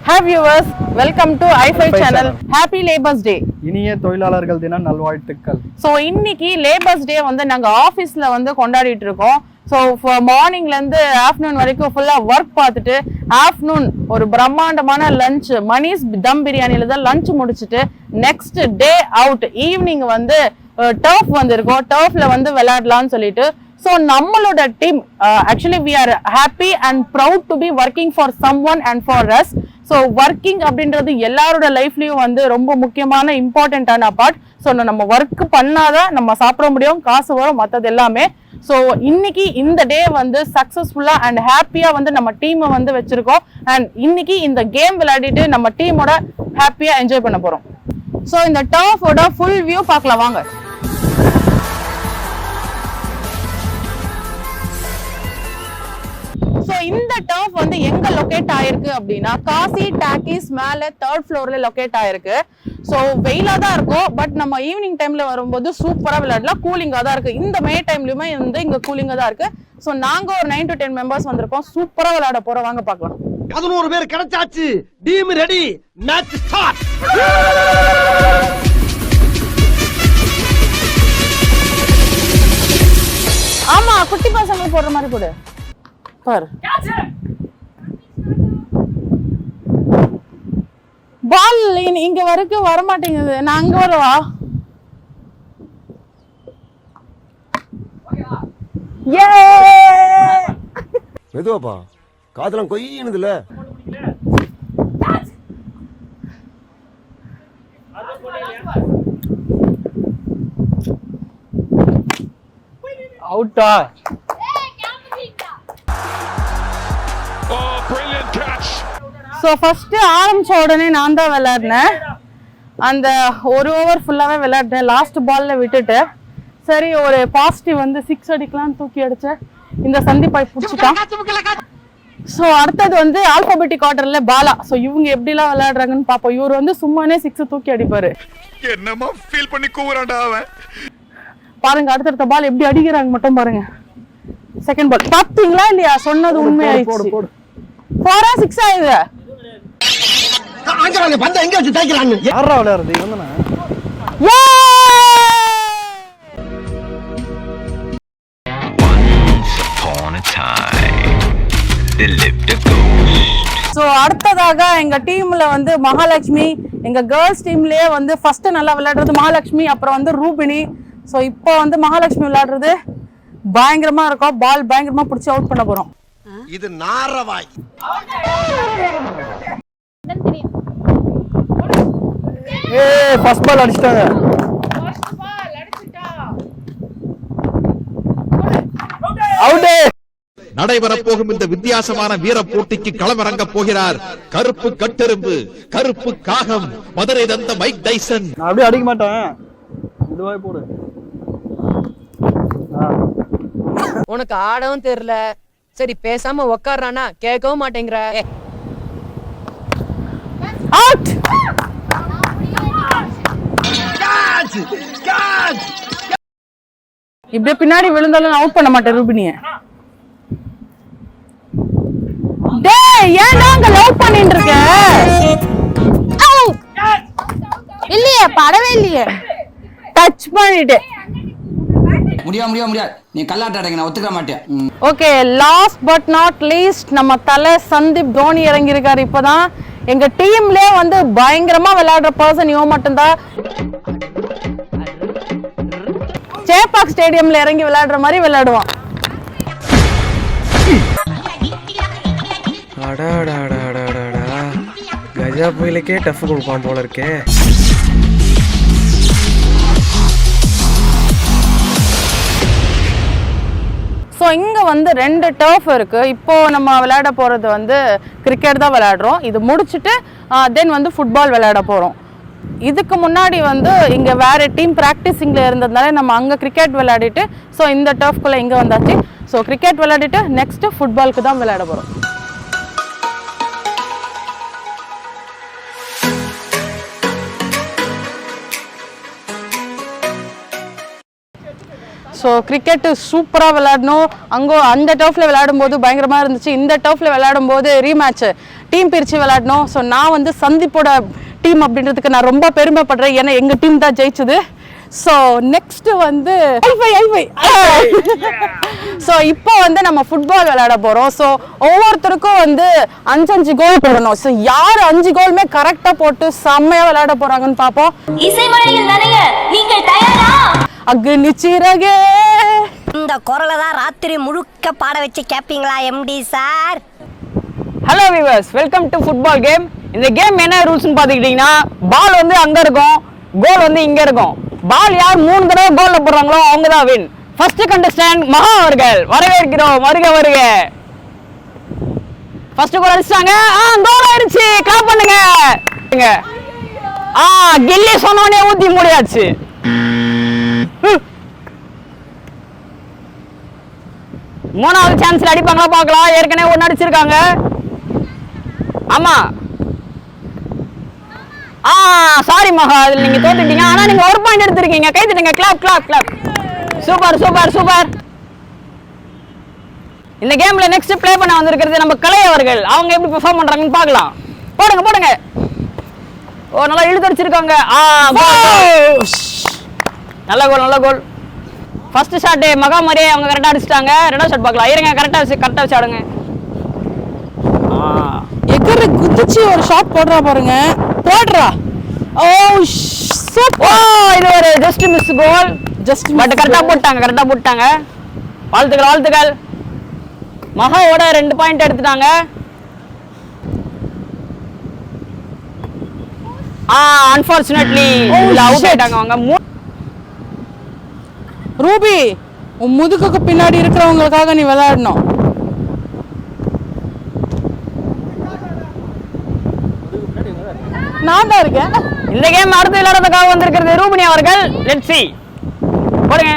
Hi viewers, welcome to i5 channel. Happy Labours Day. இனிய தொழிலாளர்கள் தின நல்வாழ்த்துக்கள். So இன்னைக்கு Labours Day வந்து நாங்க ஆபீஸ்ல வந்து கொண்டாடிட்டு இருக்கோம். So மார்னிங்ல இருந்து ஆஃப்டர்நூன் வரைக்கும் ஃபுல்லா ஒர்க் பார்த்துட்டு ஆஃப்டர்நூன் ஒரு பிரம்மாண்டமான லஞ்ச் மணிஸ் தம் பிரியாணில தான் லஞ்ச் முடிச்சிட்டு நெக்ஸ்ட் டே அவுட் ஈவினிங் வந்து டர்ஃப் வந்திருக்கோம். டர்ஃப்ல வந்து விளையாடலாம்னு சொல்லிட்டு so நம்மளோட team actually we are happy and proud to be working for someone and for us. So working அப்படின்றது எல்லாரோட லைஃப்லயும் வந்து ரொம்ப முக்கியமான இம்பார்ட்டன்டான பார்ட். ஸோ நம்ம ஒர்க் பண்ணாதான் நம்ம சாப்பிட முடியும், காசு வரும், மற்றது எல்லாமே. ஸோ இன்னைக்கு இந்த டே வந்து சக்சஸ்ஃபுல்லா அண்ட் ஹாப்பியா வந்து நம்ம டீமை வந்து வச்சிருக்கோம். அண்ட் இன்னைக்கு இந்த கேம் விளையாடிட்டு நம்ம டீமோட ஹாப்பியா என்ஜாய் பண்ண போறோம். ஸோ இந்த டர்ஃபோட ஃபுல் வியூ பார்க்கலாம் வாங்க. ஸோ இந்த டர்ஃப் வந்து எங்க லொகேட் ஆயிருக்கு அப்படின்னா காசி டாக்கீஸ் மேல 3rd ஃப்ளோர்ல லொகேட் ஆயிருக்கு. ஸோ வெயிலா தான் இருக்கும், பட் நம்ம ஈவினிங் டைம்ல வரும்போது சூப்பரா விளையாடலாம். கூலிங்கா தான் இருக்கு. இந்த மே டைம்லயுமே வந்து இங்க கூலிங்கா தான் இருக்கு. ஸோ நாங்க ஒரு 9 to 10 மெம்பர்ஸ் வந்திருக்கோம். சூப்பரா விளையாட போறோம், வாங்க பார்க்கலாம். 11 பேர் கிடைச்சாச்சு. Team ready, match start. ஆமா, குட்டி பசங்க போடுற மாதிரி போடு பாரு. பால் இங்க வரைக்கும் வர மாட்டேங்குது. நான் அங்க வரவா? மெதுவாப்பா, காதலாம் கொய்யினுதுல. அவுட்டா? ஸோ ஃபர்ஸ்ட் ஆரம்பிச்ச உடனே நான் தான் விளையாடினேன். அந்த ஒரு ஓவர் ஃபுல்லாகவே விளையாடினேன். லாஸ்ட் பால்ல விட்டுட்டு சரி ஒரு பாசிட்டிவ் வந்து 6 அடிக்கலாம்னு தூக்கி அடிச்சேன். இந்த சந்திப்பாய் பிடிச்சிட்டான். ஸோ அடுத்தது வந்து ஆல்பாபெட்டிக் ஆர்டர்ல பாலா. ஸோ இவங்க எப்படிலாம் விளையாடுறாங்கன்னு பார்ப்போம். இவர் வந்து சும்மானே 6 தூக்கி அடிப்பாரு. என்னமா ஃபீல் பண்ணி கூவுறான்டா அவன். பாருங்க அடுத்தடுத்த பால் எப்படி அடிக்கிறாங்க மட்டும் பாருங்க. செகண்ட் பால் பாத்தீங்களா இல்லையா? சொன்னது உண்மை ஆயிடுச்சு. 4 6 ஆயிடுது. அங்க வாங்க, பந்த எங்க வச்சு தைக்கறான்னு. யாரா விளையாடுறது இவங்கனா? சோ அடுத்ததாக எங்க டீம்ல வந்து மகாலட்சுமி, எங்க கேர்ள்ஸ் டீம்லயே வந்து ஃபர்ஸ்ட் நல்லா விளையாடுறது மகாலட்சுமி, அப்புறம் வந்து ரூபினி. சோ இப்போ வந்து மகாலட்சுமி விளையாடுறது பயங்கரமா இருக்கும். பால் பயங்கரமா பிடிச்சி அவுட் பண்ண போறோம். இது நாரவாய். ஏய் ஃபர்ஸ்ட் பால் அடிச்சிட்டாங்க. அவுட். நடைபெறப் போகும் இந்த வித்தியாசமான வீர போட்டிக்கு களமிறங்க போகிறார் கருப்பு கட்டெரும்பு, கருப்பு காகம், மதுரை தந்த மைக் டைசன். நான் அப்படியே அடிக்க மாட்டேன். இதுவாய் போடு. உனக்கு ஆடவும் தெரியல, சரி பேசாம உக்காரானா கேட்கவும் மாட்டேங்கிற. அவுட். இப்படியே பின்னாடி விழுந்தாலும் அவுட் பண்ண மாட்டேன் ரூபினிய. டேய் ஏன்டா அங்க லவ் பண்ணிட்டு இருக்க? அவுட். இல்லையே படவே இல்லையே. டச் பண்ணிட்டே. முடியாது நீ கல்லாட்ட அடங்க, நான் ஒத்துக்க மாட்டேன். Okay, last but not least நம்ம தலை சந்தீப் தோனி இறங்கி இருக்காரு. இப்பதான் எங்க டீம்லயே வந்து பயங்கரமா விளையாடுற பர்சன் இவன் மட்டும்தான். சேப்பாக் ஸ்டேடியம்ல இறங்கி விளையாடுற மாதிரி விளையாடுவான். கஜா புயலுக்கே டஃப் கொடுப்பான் போல இருக்கே. ஸோ இங்கே வந்து 2 டர்ஃப் இருக்குது. இப்போது நம்ம விளையாட போகிறது வந்து கிரிக்கெட் தான் விளையாடுறோம். இது முடிச்சுட்டு தென் வந்து ஃபுட்பால் விளையாட போகிறோம். இதுக்கு முன்னாடி வந்து இங்கே வேறு டீம் ப்ராக்டிஸிங்கில் இருந்ததுனால நம்ம அங்கே கிரிக்கெட் விளையாடிட்டு ஸோ இந்த டர்ஃப்குள்ளே இங்கே வந்தாச்சு. ஸோ கிரிக்கெட் விளையாடிட்டு நெக்ஸ்ட்டு ஃபுட்பாலுக்கு தான் விளையாட போகிறோம். ஸோ கிரிக்கெட்டு சூப்பராக விளையாடணும். அந்த டர்ஃபில் விளையாடும்போது பயங்கரமாக இருந்துச்சு. இந்த டர்ஃபில் விளையாடும்போது ரீமேட்ச்சு டீம் பிரித்து விளையாடணும். ஸோ நான் வந்து சந்தீப்போட டீம் அப்படின்றதுக்கு நான் ரொம்ப பெருமைப்படுறேன். ஏன்னா எங்கள் டீம் தான் ஜெயிச்சது. ஸோ நெக்ஸ்ட்டு வந்து ஸோ இப்போ வந்து நம்ம ஃபுட்பால் விளையாட போகிறோம். ஸோ ஒவ்வொருத்தருக்கும் வந்து 5 கோல் போடணும். ஸோ யார் 5 கோலுமே கரெக்டாக போட்டு செம்மையாக விளையாட போகிறாங்கன்னு பார்ப்போம். இசைமலையில் நனைய நீங்கள் தயாரா? அக்னி சிறகே. இந்த குரலை தான் ராத்திரி முழுக்க பாட வச்சு கேட்பீங்களா MD sir? Hello viewers, welcome to football game. இந்த கேம் என்ன ரூல்ஸ்னு பார்த்துக்கிட்டிங்கன்னா, பால் வந்து அங்கே இருக்கும், கோல் வந்து இங்கே இருக்கும். பால் யார் 3 தடவை கோலில் போடுறாங்களோ அவங்க தான் வின். ஃபர்ஸ்ட் கண்டஸ்டன்ட் மகா அவர்கள், வரவேற்கிறோம். வருக வருக. ஃபர்ஸ்ட் கோல் அடிச்சிட்டாங்க. கோல் ஆயிடுச்சு. கிளாப் பண்ணுங்க. கில்லி சொன்னோடனே ஊத்தி முடியாச்சு. மூணாவது சான்ஸ்ல அடிப்பாங்களா பார்க்கலாம். ஏற்கனவே 1 அடிச்சிருக்காங்க. ஆமா, சாரி மகா, அதில் நீங்க தோத்துட்டீங்க. ஆனா நீங்க 1 பாயிண்ட் எடுத்திருக்கீங்க. கை தட்டுங்க. Clap clap clap. Super super super. இந்த கேம்ல நெக்ஸ்ட் ப்ளே பண்ண வந்திருக்கிறது நம்ம கலை அவர்கள். அவங்க எப்படி பெர்ஃபார்ம் பண்றாங்கன்னு பார்க்கலாம். போடுங்க போடுங்க. ஓ, நல்லா இழுத்து அடிச்சிருக்காங்க. நல்ல கோல் நல்ல கோல். ஃபர்ஸ்ட் ஷாட் மகா மாதிரியே அவங்க கரெக்டாக அடிச்சிட்டாங்க. 2வது ஷாட் பார்க்கலாம். இருங்க, கரெக்டாக வச்சு ஆடுங்க. எக்கரு குதிச்சு ஒரு ஷாட் போடுறா பாருங்க. போடுறா. ஓ சூப்பர். இது ஒரு just miss goal. Just but கரெக்டாக போட்டாங்க. வாழ்த்துக்கள் வாழ்த்துக்கள். மகாவோட 2 பாயிண்ட் எடுத்துட்டாங்க. அன்பார்ச்சுனேட்லி அவுட் ஆயிட்டாங்க அவங்க. ரூபி, உன் முதுகுக்கு பின்னாடி இருக்கிறவங்களுக்காக நீ விளையாடணும். நான் தான் இருக்கேன். இந்த கேம் அடுத்து விளையாடுறதுக்காக வந்திருக்கிறது ரூபினி அவர்கள். Let's see. போடுங்க.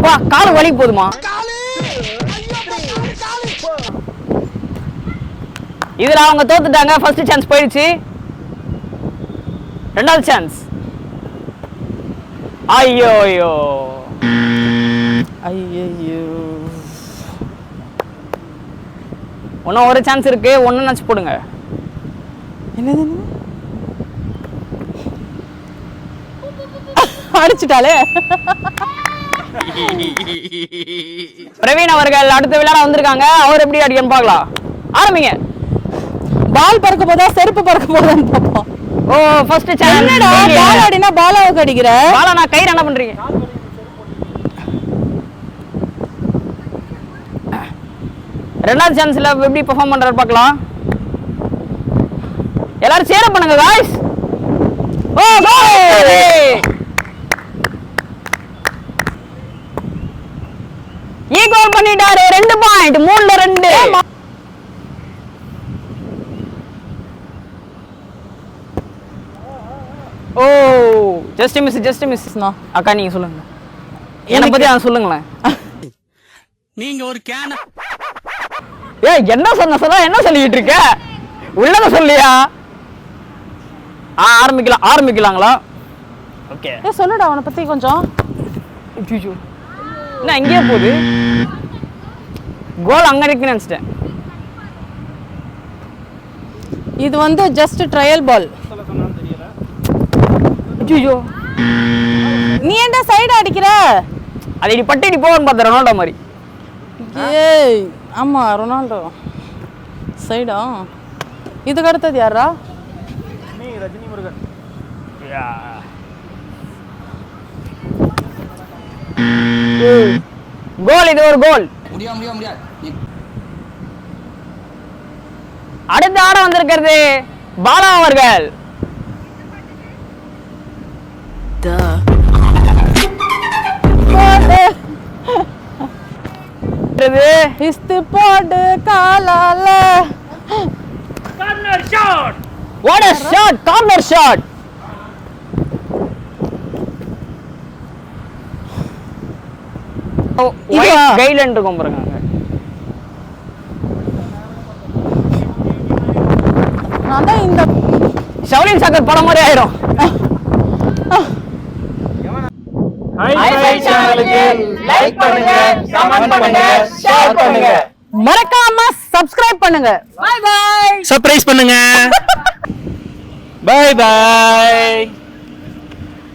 வா, கால் வலி போதுமா? இதுல அவங்க தோத்துட்டாங்க. ஃபர்ஸ்ட் சான்ஸ் போயிடுச்சு. 2வது சான்ஸ். ஐயோ ஐயோ ஐயோ. இன்னும் ஒரு சான்ஸ் இருக்கு. ஒன்னு நினைச்சு போடுங்க. என்னது அடிச்சுட்டாலே. பிரவீன் அவர்கள் அடுத்த விளையாட வந்திருக்காங்க. அவர் எப்படி அடிக்கன்னு பார்க்கலாம். ஆரம்பிங்க. பால் பறக்க போதா செருப்பு பறக்க போதான்னு பார்ப்போம். ஓ, ஃபர்ஸ்ட் சான்ஸ். என்னடா பால் அடினா பாலாவுக்கு அடிக்கிற? பாலா நான் கையில என்ன பண்றீங்க? 2வது சான்ஸ்ல எப்படி பெர்ஃபார்ம் பண்றாரு பார்க்கலாம். எல்லாரும் சேர பண்ணுங்க गाइस. ஓ கோல். கோல் பண்ணிட்டாரு. 2 பாயிண்ட். 3ல 2. ஓ, ஜஸ்ட் மிஸ். அக்கா நீங்க சொல்லுங்க. என்ன பத்தி சொல்லுங்களேன். நீங்க ஒரு கேன. ஏய், என்ன சொன்னா என்ன சொல்லிட்டு இருக்க? உள்ளத சொல்லியா? ஆரம்பிக்கலாங்களா? ஓகே. சொல்லுடா அவனை பத்தி கொஞ்சம். ஐயோ, என்ன எங்கேயே போகுது? கோல் அங்க இருக்குன்னு நினைச்சிட்டேன். இது வந்து ஜஸ்ட் ட்ரையல் பால். ஐயோ, நீ ஏன்டா சைடு அடிக்கிற? அதை நீ பட்டு நீ போவன்னு பார்த்த ரொனால்டோ மாதிரி. ஏய், ஆமா ரொனால்டோ சைடா. இதுக்கு அடுத்தது யாரா? ரஜினி முருகன். கோல். இது ஒரு கோல். முடியாது. அடுத்து ஆட வந்திருக்கிறது பாலா அவர்கள். போடுது இஸ்து போடு காலால. What a shot, corner shot. கைலண்ட் இருக்கும் பாருங்க அங்க. அதான் இந்த ஷவுலின் சாக்கர் படம் மாதிரி ஆயிரும். மறக்காம சப்ஸ்கிரைப் பண்ணுங்க. சர்ப்ரைஸ் பண்ணுங்க. Bye by.